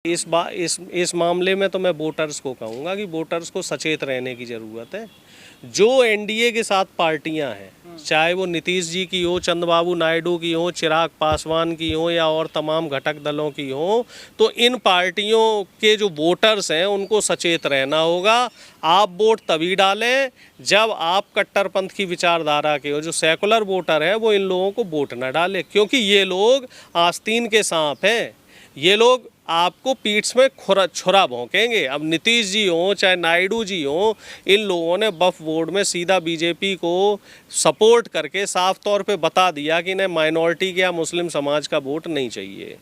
इस मामले में तो मैं वोटर्स को कहूँगा कि वोटर्स को सचेत रहने की ज़रूरत है। जो एनडीए के साथ पार्टियां हैं, चाहे वो नीतीश जी की हो, चंद्रबाबू नायडू की हो, चिराग पासवान की हो या और तमाम घटक दलों की हो, तो इन पार्टियों के जो वोटर्स हैं उनको सचेत रहना होगा। आप वोट तभी डालें जब आप कट्टरपंथ की विचारधारा के हो। जो सेकुलर वोटर है वो इन लोगों को वोट न डाले, क्योंकि ये लोग आस्तीन के सांप हैं। ये लोग आपको पीठ में छुरा भोंकेंगे। अब नीतीश जी हों चाहे नायडू जी हों, इन लोगों ने वक्फ बोर्ड में सीधा बीजेपी को सपोर्ट करके साफ तौर पे बता दिया कि इन्हें माइनॉरिटी के या मुस्लिम समाज का वोट नहीं चाहिए।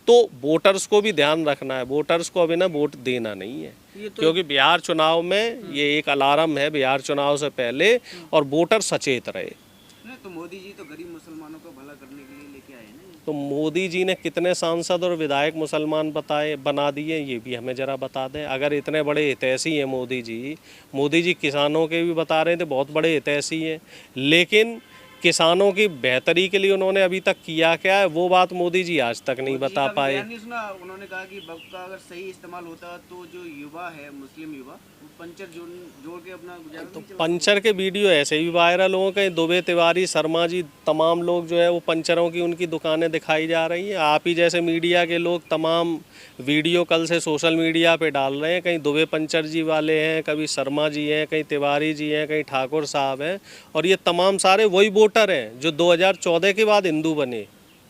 तो वोटर्स को भी ध्यान रखना है, वोटर्स को अभी ना वोट देना नहीं है, क्योंकि बिहार चुनाव में ये एक अलार्म है बिहार चुनाव से पहले, और वोटर सचेत रहे। तो मोदी जी तो गरीब मुसलमानों का भला करने के लिए लेके आए ना। तो मोदी जी ने कितने सांसद और विधायक मुसलमान बना दिए, ये भी हमें ज़रा बता दें। अगर इतने बड़े हितैषी हैं मोदी जी किसानों के भी बता रहे थे बहुत बड़े हितैषी हैं, लेकिन किसानों की बेहतरी के लिए उन्होंने अभी तक किया क्या है वो बात मोदी जी आज तक नहीं बता पाए। उन्होंने कहा कि वक्त का अगर सही इस्तेमाल होता तो जो युवा है, मुस्लिम युवा, पंचर जोड़ के अपना गुजारा तो पंचर के वीडियो ऐसे भी वायरल हो गए। दुबे, तिवारी, शर्मा जी, तमाम लोग जो है वो पंचरों की उनकी दुकानें दिखाई जा रही हैं। आप ही जैसे मीडिया के लोग तमाम वीडियो कल से सोशल मीडिया पे डाल रहे हैं। कहीं दुबे पंचर जी वाले हैं, कभी शर्मा जी हैं, कहीं तिवारी जी हैं, कहीं ठाकुर साहब हैं, और ये तमाम सारे वही वोटर हैं जो 2014 के बाद हिंदू बने,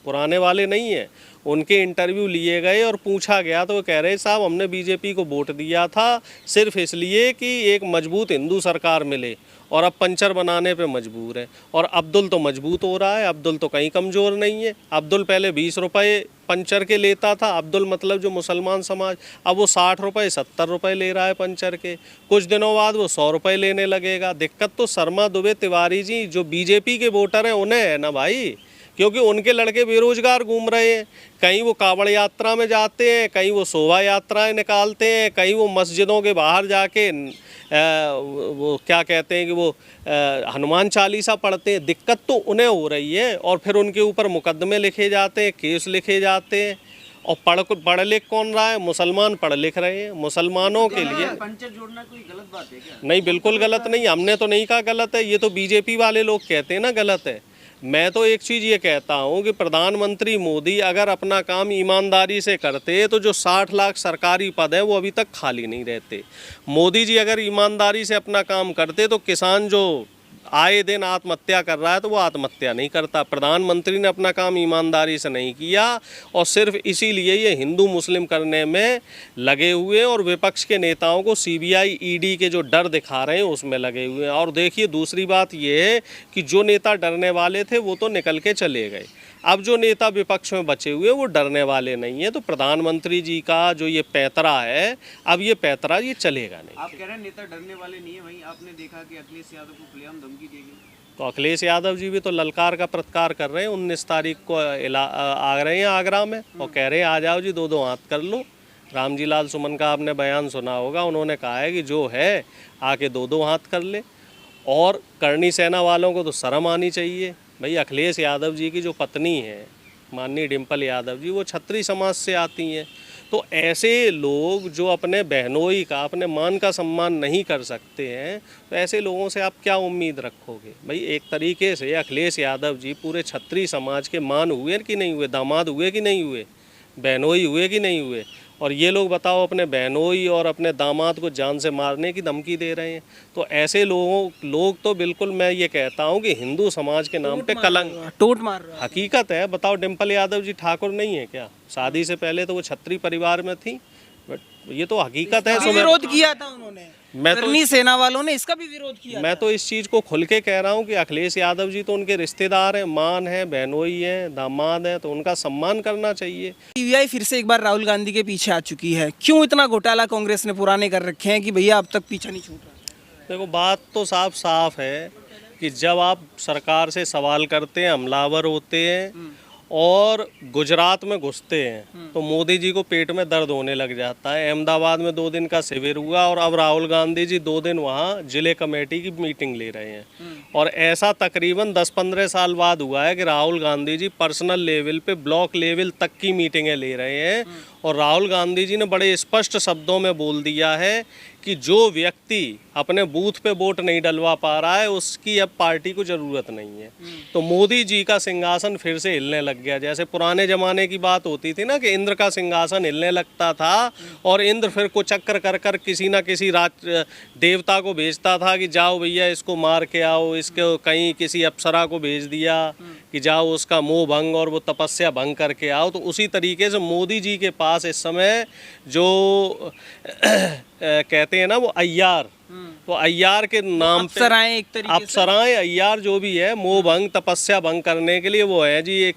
पुराने वाले नहीं हैं। उनके इंटरव्यू लिए गए और पूछा गया तो वो कह रहे साहब हमने बीजेपी को वोट दिया था सिर्फ इसलिए कि एक मजबूत हिंदू सरकार मिले, और अब पंचर बनाने पे मजबूर है। और अब्दुल तो मजबूत हो रहा है, अब्दुल तो कहीं कमज़ोर नहीं है। अब्दुल पहले 20 रुपये पंचर के लेता था, अब्दुल मतलब जो मुसलमान समाज, अब वो 60 रुपये 70 रुपये ले रहा है पंचर के। कुछ दिनों बाद वो 100 रुपये लेने लगेगा। दिक्कत तो शर्मा, दुबे, तिवारी जी जो बीजेपी के वोटर हैं उन्हें है ना भाई, क्योंकि उनके लड़के बेरोजगार घूम रहे हैं। कहीं वो कांवड़ यात्रा में जाते हैं, कहीं वो शोभा यात्राएं निकालते हैं, कहीं वो मस्जिदों के बाहर जाके वो क्या कहते हैं कि वो हनुमान चालीसा पढ़ते हैं। दिक्कत तो उन्हें हो रही है, और फिर उनके ऊपर मुकदमे लिखे जाते हैं, केस लिखे जाते हैं। और पढ़ लिख कौन रहा है? मुसलमान पढ़ लिख रहे हैं। मुसलमानों के लिए पंचर जोड़ना कोई गलत बात है क्या? नहीं, बिल्कुल गलत नहीं। हमने तो नहीं कहा गलत है, ये तो बीजेपी वाले लोग कहते हैं ना गलत है। मैं तो एक चीज़ ये कहता हूँ कि प्रधानमंत्री मोदी अगर अपना काम ईमानदारी से करते तो जो 60 लाख सरकारी पद हैं वो अभी तक खाली नहीं रहते। मोदी जी अगर ईमानदारी से अपना काम करते तो किसान जो आए दिन आत्महत्या कर रहा है तो वो आत्महत्या नहीं करता। प्रधानमंत्री ने अपना काम ईमानदारी से नहीं किया, और सिर्फ इसीलिए ये हिंदू मुस्लिम करने में लगे हुए हैं, और विपक्ष के नेताओं को सीबीआई ईडी के जो डर दिखा रहे हैं उसमें लगे हुए हैं। और देखिए दूसरी बात ये है कि जो नेता डरने वाले थे वो तो निकल के चले गए। अब जो नेता विपक्ष में बचे हुए वो डरने वाले नहीं है। तो प्रधानमंत्री जी का जो ये पैतरा है, अब ये पैतरा ये चलेगा नहीं। आप कह रहे हैं नेता डरने वाले नहीं है, वहीं आपने देखा कि अखिलेश यादव को खुलेआम धमकी दी गई। तो अखिलेश यादव जी भी तो ललकार का प्रत्यार कर रहे हैं। 19 तारीख को आ रहे हैं आगरा में, और कह रहे हैं आ जाओ जी, 2-2 हाथ कर लो। रामजी लाल सुमन का आपने बयान सुना होगा, उन्होंने कहा है कि जो है आके 2-2 हाथ कर ले। और करनी सेना वालों को तो शर्म आनी चाहिए भाई। अखिलेश यादव जी की जो पत्नी है माननीय डिम्पल यादव जी, वो छत्री समाज से आती हैं। तो ऐसे लोग जो अपने बहनोई का, अपने मान का सम्मान नहीं कर सकते हैं, तो ऐसे लोगों से आप क्या उम्मीद रखोगे भाई। एक तरीके से अखिलेश यादव जी पूरे छत्री समाज के मान हुए कि नहीं हुए, दामाद हुए कि नहीं हुए, बहनोई हुए कि नहीं हुए। और ये लोग बताओ अपने बहनोई और अपने दामाद को जान से मारने की धमकी दे रहे हैं। तो ऐसे लोग तो बिल्कुल मैं ये कहता हूँ कि हिंदू समाज के नाम पे कलंक, टोट मार रहा है। हकीकत है। बताओ डिम्पल यादव जी ठाकुर नहीं है क्या? शादी से पहले तो वो छत्री परिवार में थी, बट ये तो हकीकत है। विरोध किया था उन्होंने, करनी सेना वालों ने इसका भी विरोध किया। मैं तो इस चीज़ को खुल के कह रहा हूँ कि अखिलेश यादव जी तो उनके रिश्तेदार हैं, मान है, बहनोई हैं, दामाद हैं, तो उनका सम्मान करना चाहिए। सीबीआई फिर से एक बार राहुल गांधी के पीछे आ चुकी है। क्यों इतना घोटाला कांग्रेस ने पुराने कर रखे हैं कि भैया अब तक पीछा नहीं छूट रहा? देखो बात तो साफ है कि जब आप सरकार से सवाल करते हैं, हमलावर होते हैं और गुजरात में घुसते हैं, तो मोदी जी को पेट में दर्द होने लग जाता है। अहमदाबाद में 2 दिन का शिविर हुआ, और अब राहुल गांधी जी 2 दिन वहाँ जिले कमेटी की मीटिंग ले रहे हैं। और ऐसा तकरीबन 10-15 साल बाद हुआ है कि राहुल गांधी जी पर्सनल लेवल पे ब्लॉक लेवल तक की मीटिंगें ले रहे हैं, और राहुल गांधी जी ने बड़े स्पष्ट शब्दों में बोल दिया है कि जो व्यक्ति अपने बूथ पे वोट नहीं डलवा पा रहा है उसकी अब पार्टी को ज़रूरत नहीं है। तो मोदी जी का सिंहासन फिर से हिलने लग गया। जैसे पुराने ज़माने की बात होती थी ना कि इंद्र का सिंहासन हिलने लगता था और इंद्र फिर को चक्कर कर कर किसी ना किसी देवता को भेजता था कि जाओ भैया इसको मार के आओ, इसको कहीं किसी अप्सरा को भेज दिया कि जाओ उसका मोह भंग और वो तपस्या भंग करके आओ। तो उसी तरीके से मोदी जी के पास इस समय जो कहते हैं ना वो अय्यार, तो अय्यार के नाम पे अप्सराएं एक तरीके से। अप्सराएं अय्यार जो भी है मोह भंग तपस्या भंग करने के लिए वो है जी।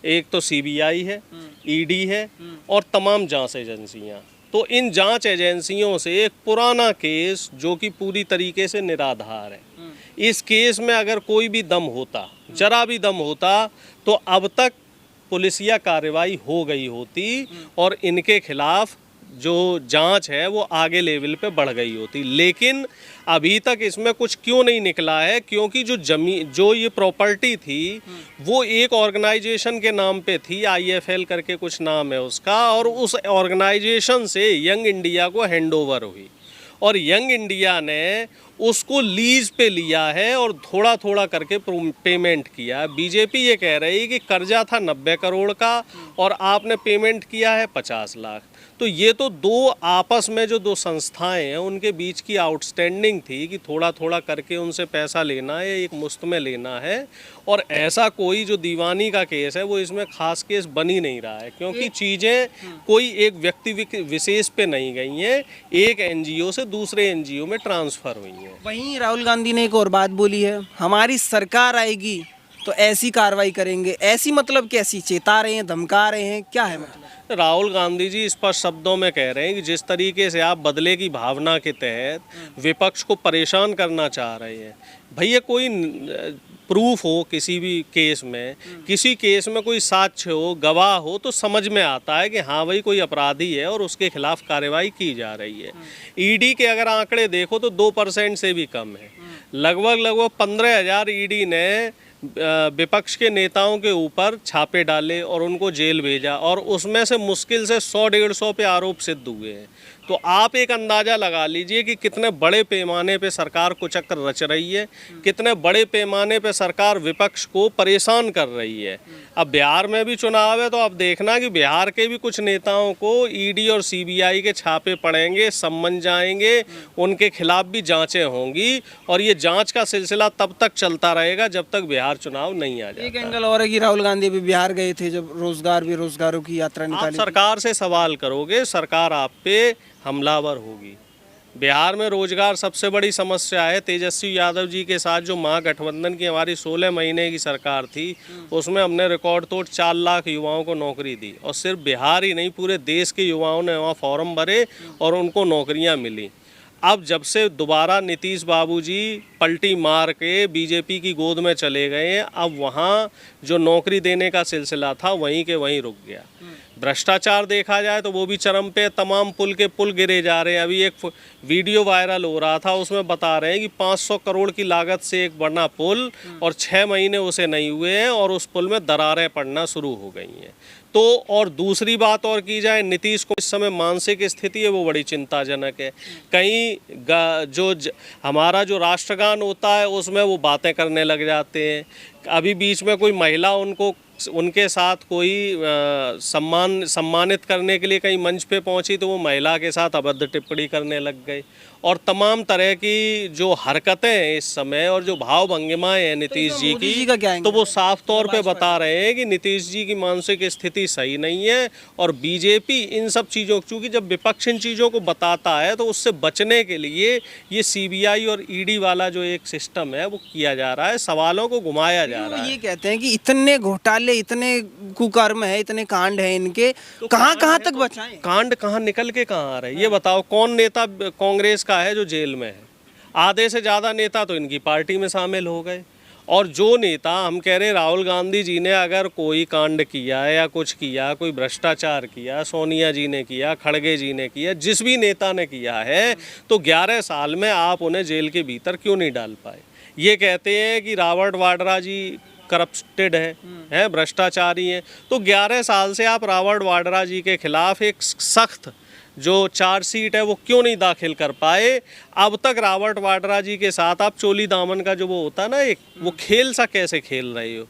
एक तो सीबीआई है, ईडी है और तमाम जांच एजेंसियां। तो इन जांच एजेंसियों से एक पुराना केस जो कि पूरी तरीके से निराधार है, इस केस में अगर कोई भी दम होता, जरा भी दम होता, तो अब तक पुलिसिया कार्रवाई हो गई होती और इनके खिलाफ जो जांच है वो आगे लेवल पे बढ़ गई होती। लेकिन अभी तक इसमें कुछ क्यों नहीं निकला है? क्योंकि जो ये प्रॉपर्टी थी वो एक ऑर्गेनाइजेशन के नाम पे थी, IFL करके कुछ नाम है उसका, और उस ऑर्गेनाइजेशन से यंग इंडिया को हैंडओवर हुई और यंग इंडिया ने उसको लीज पे लिया है और थोड़ा थोड़ा करके पेमेंट किया। बीजेपी ये कह रही है कि कर्जा था 90 करोड़ का और आपने पेमेंट किया है 50 लाख। तो ये तो दो आपस में जो दो संस्थाएं हैं उनके बीच की आउटस्टैंडिंग थी कि थोड़ा थोड़ा करके उनसे पैसा लेना है, एक मुश्त में लेना है। और ऐसा कोई जो दीवानी का केस है वो इसमें खास केस बन ही नहीं रहा है, क्योंकि चीज़ें कोई एक व्यक्ति विशेष पे नहीं गई हैं, एक NGO से दूसरे NGO में ट्रांसफ़र हुई हैं। वहीं राहुल गांधी ने एक और बात बोली है, हमारी सरकार आएगी तो ऐसी कार्रवाई करेंगे। ऐसी मतलब कैसी? चेता रहे हैं, धमका रहे हैं, क्या है मतलब? राहुल गांधी जी स्पष्ट शब्दों में कह रहे हैं कि जिस तरीके से आप बदले की भावना के तहत विपक्ष को परेशान करना चाह रहे हैं, भैया कोई प्रूफ हो किसी भी केस में, किसी केस में कोई साक्ष्य हो, गवाह हो, तो समझ में आता है कि हाँ भाई कोई अपराधी है और उसके खिलाफ कार्रवाई की जा रही है। ईडी के अगर आंकड़े देखो तो 2% से भी कम है। लगभग 15,000 ईडी ने विपक्ष के नेताओं के ऊपर छापे डाले और उनको जेल भेजा और उसमें से मुश्किल से 100-150 पे आरोप सिद्ध हुए हैं। तो आप एक अंदाज़ा लगा लीजिए कि कितने बड़े पैमाने पे सरकार कुचक्र रच रही है, कितने बड़े पैमाने पे सरकार विपक्ष को परेशान कर रही है। अब बिहार में भी चुनाव है तो अब देखना कि बिहार के भी कुछ नेताओं को ईडी और सीबीआई के छापे पड़ेंगे, सम्मन जाएंगे, उनके खिलाफ भी जांचें होंगी और ये जांच का सिलसिला तब तक चलता रहेगा जब तक बिहार चुनाव नहीं आ जाता। एक एंगल और है कि राहुल गांधी अभी बिहार गए थे जब बेरोजगारों की यात्रा आप निकाली। सरकार से सवाल करोगे, सरकार आप पे हमलावर होगी। बिहार में रोजगार सबसे बड़ी समस्या है। तेजस्वी यादव जी के साथ जो महागठबंधन की हमारी 16 महीने की सरकार थी उसमें हमने रिकॉर्ड तोड़ 4 लाख युवाओं को नौकरी दी और सिर्फ बिहार ही नहीं पूरे देश के युवाओं ने वहाँ फॉर्म भरे और उनको नौकरियाँ मिली। अब जब से दोबारा नीतीश बाबूजी पलटी मार के बीजेपी की गोद में चले गए हैं, अब वहाँ जो नौकरी देने का सिलसिला था वहीं के वहीं रुक गया। भ्रष्टाचार देखा जाए तो वो भी चरम पे, तमाम पुल के पुल गिरे जा रहे हैं। अभी एक वीडियो वायरल हो रहा था उसमें बता रहे हैं कि 500 करोड़ की लागत से एक बना पुल और 6 महीने उसे नहीं हुए हैं और उस पुल में दरारें पड़ना शुरू हो गई हैं। तो और दूसरी बात और की जाए, नीतीश को इस समय मानसिक स्थिति है वो बड़ी चिंताजनक है। कहीं हमारा जो राष्ट्रगान होता है उसमें वो बातें करने लग जाते हैं। अभी बीच में कोई महिला उनके साथ कोई सम्मानित करने के लिए कहीं मंच पे पहुंची तो वो महिला के साथ अभद्र टिप्पणी करने लग गए और तमाम तरह की जो हरकतें हैं इस समय और जो भाव भंगिमाएं हैं नीतीश जी की, तो वो साफ तौर पे बता रहे हैं कि नीतीश जी की मानसिक स्थिति सही नहीं है। और बीजेपी इन सब चीज़ों, चूँकि जब विपक्ष इन चीज़ों को बताता है तो उससे बचने के लिए ये CBI और ED वाला जो एक सिस्टम है वो किया जा रहा है, सवालों को घुमाया जा रहा है। ये कहते हैं कि इतने घोटाले, इतने कुकर्म है, इतने कांड है इनके, तो कहाँ तक बचाएं? कांड कहाँ निकल के कहाँ आ रहे हैं ये बताओ। कौन नेता कांग्रेस का है जो जेल में है? आधे से ज़्यादा नेता तो इनकी पार्टी में शामिल हो गए। और जो नेता, हम कह रहे हैं राहुल गांधी जी ने अगर कोई कांड किया या कुछ किया, कोई भ्रष्टाचार किया, सोनिया जी ने किया, खड़गे जी ने किया, जिस भी नेता ने किया है, तो 11 साल में आप उन्हें जेल के भीतर क्यों नहीं डाल पाए? ये कहते हैं कि रॉबर्ट वाड्रा जी करप्टेड हैं, भ्रष्टाचारी हैं। तो 11 साल से आप रॉबर्ट वाड्रा जी के खिलाफ एक सख्त जो चार्जशीट है वो क्यों नहीं दाखिल कर पाए? अब तक रॉबर्ट वाड्रा जी के साथ आप चोली दामन का जो वो होता ना एक, वो खेल सा कैसे खेल रहे हो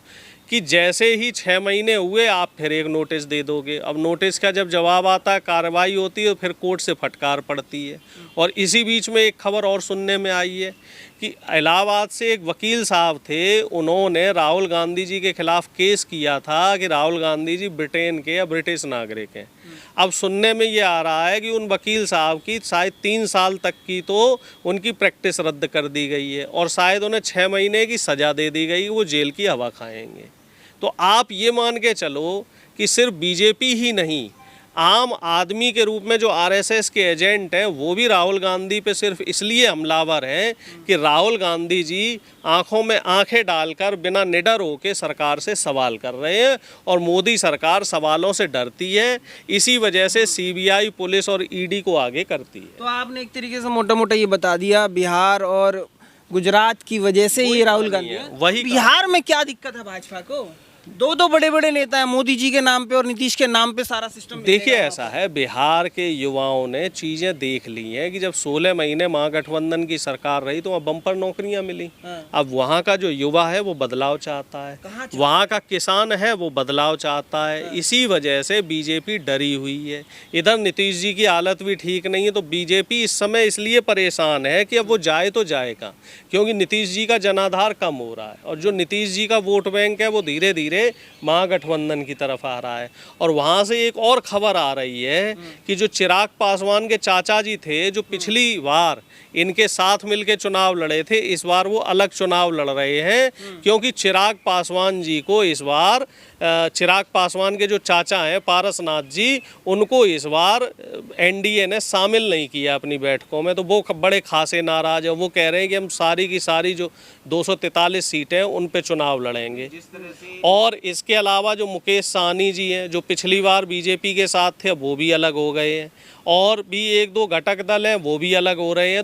कि जैसे ही 6 महीने हुए आप फिर एक नोटिस दे दोगे। अब नोटिस का जब जवाब आता है, कार्रवाई होती है, फिर कोर्ट से फटकार पड़ती है। और इसी बीच में एक खबर और सुनने में आई है कि इलाहाबाद से एक वकील साहब थे, उन्होंने राहुल गांधी जी के खिलाफ केस किया था कि राहुल गांधी जी ब्रिटेन के या ब्रिटिश नागरिक हैं। अब सुनने में ये आ रहा है कि उन वकील साहब की शायद 3 साल तक की तो उनकी प्रैक्टिस रद्द कर दी गई है और शायद उन्हें 6 महीने की सज़ा दे दी गई, वो जेल की हवा खाएंगे। तो आप ये मान के चलो कि सिर्फ बीजेपी ही नहीं, आम आदमी के रूप में जो आरएसएस के एजेंट हैं वो भी राहुल गांधी पे सिर्फ इसलिए हमलावर हैं कि राहुल गांधी जी आंखों में आंखें डालकर बिना निडर होकर सरकार से सवाल कर रहे हैं और मोदी सरकार सवालों से डरती है। इसी वजह से सीबीआई, पुलिस और ईडी को आगे करती है। तो आपने एक तरीके से मोटा मोटा ये बता दिया बिहार और गुजरात की वजह से ये राहुल गांधी वही बिहार में क्या दिक्कत है भाजपा को? दो बड़े बड़े नेता हैं, मोदी जी के नाम पे और नीतीश के नाम पे सारा सिस्टम। देखिए ऐसा है, बिहार के युवाओं ने चीज़ें देख ली हैं कि जब 16 महीने महागठबंधन की सरकार रही तो वहाँ बम्पर नौकरियां मिली। अब वहाँ का जो युवा है वो बदलाव चाहता है, वहाँ का किसान है वो बदलाव चाहता है। इसी वजह से बीजेपी डरी हुई है। इधर नीतीश जी की हालत भी ठीक नहीं है, तो बीजेपी इस समय इसलिए परेशान है कि अब वो जाए तो जाए कहाँ, क्योंकि नीतीश जी का जनाधार कम हो रहा है और जो नीतीश जी का वोट बैंक है वो धीरे धीरे महागठबंधन की तरफ आ रहा है। और वहाँ से एक और खबर आ रही है कि जो चिराग पासवान के चाचा जी थे, जो पिछली बार इनके साथ मिलके चुनाव लड़े थे, इस बार वो अलग चुनाव लड़ रहे हैं, क्योंकि चिराग पासवान जी को इस बार, चिराग पासवान के जो चाचा हैं पारसनाथ जी, उनको इस बार एनडीए ने शामिल नहीं किया अपनी बैठकों में। तो वो बड़े खासे नाराज है। वो कह रहे हैं कि हम सारी की सारी जो 243 सीटें हैं उन पे चुनाव लड़ेंगे। और इसके अलावा जो मुकेश सहनी जी हैं, जो पिछली बार बीजेपी के साथ थे, वो भी अलग हो गए हैं। और भी 1-2 घटक दल हैं, वो भी अलग हो रहे हैं।